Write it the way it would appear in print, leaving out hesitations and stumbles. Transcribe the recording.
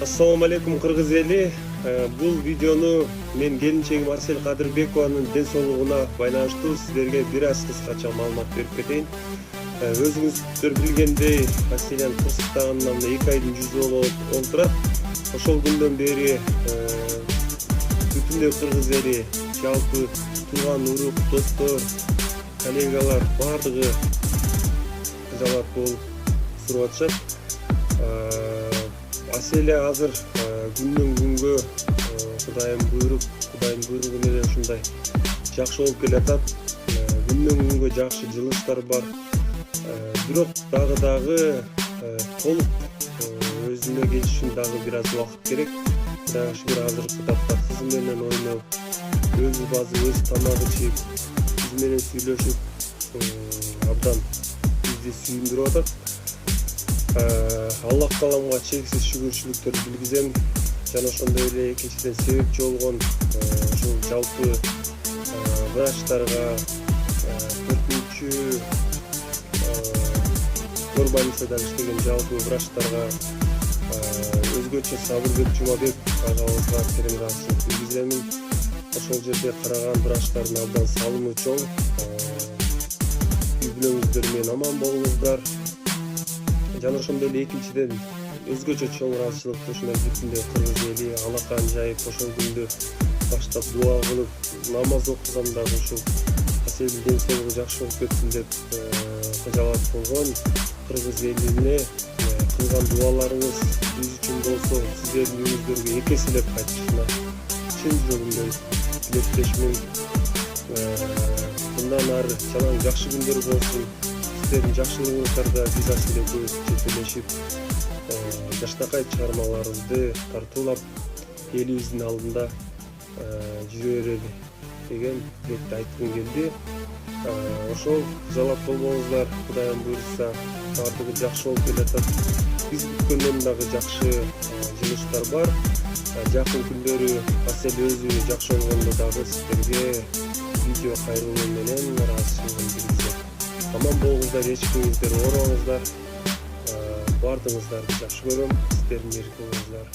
Assalamu алейкум кыргыз эли. Бул видеону мен келинчегим Арсель Кадырбекованын ден соолугуна байланыштуу сиздерге бир аз кыскача маалымат берип кетейин. Өзүңүздөр билгендей, Арселян кырсыктаганына 2 айдын жүзү болуп олтурат. Ошол күндөн бери бүтүндөй кыргыз эли, жалпы тууган урук, достор, коллегалар баардыгы жалап болуп сурап атышат. Аселя азыр күндөн күнгө Кудайдын буйругу менен ушундай жакшы болуп келатат. Күндөн күнгө жакшы жылыштар бар. Бирок дагы толук өзүнө келиш үчүн дагы бир аз убакыт керек. Кудайга шүгүр азыркы тапта кызы менен ойноп, өзү базы, өз тамагы жеп, биз менен сүйлөшүп абдан бизди сүйүндүрүп атат. Аллах тааламга чексиз шүгүрчүлүктөрдү билгизем. Жана ошондой эле экинчиден себепчи болгон ушул жалпы врачтарга, 4-чү больницада иштеген жалпы врачтарга, өзгөчө Сабырбек Жумабек агабызга терең ыраазычылык билгиземин. Ошол жерде караган врачтардын абдан салымы чоң. Үй бүлөңүздөр менен аман болуңуздар. Жана ошондой эле экинчиден өзгөчө чоң ыраазычылыкты ушундай бүтүндөй кыргыз эли алакан жайып ошол күндү баштап дуа кылып, намаз окугандагы ушул Аселдин ден соолугу жакшы болуп кетсин деп кыжалат болгон кыргыз элине кылган дуаларыңыз биз үчүн болсо сиздердин үйүңүздөргө эки эселеп кайтышына чын жүрөгүмдөн тилектешмин. Мындан ары жалаң жакшы күндөр болсун. Сиздердин жакшылыгыңыздарда биз Аселя экөөбүз жетелешип жаштакай чыгармаларыбызды тартуулап элибиздин алдында жүрө берели деген тилекти айткым келди. Ошол жалап болбоңуздар, Кудайым буйрса баардыгы жакшы болуп келатат. Биз күткөндөн дагы жакшы жылыштар бар. Жакын күндөрү Аселя өзү жакшы болгондо дагы сиздерге видео кайрылуу менен ыраазычылыгын билдирет. Аман болуңуздар, эчкиңиздер оорубаңыздар. Баардыгыңыздарды жакшы көрөм. Сиздердин эркиңиздер.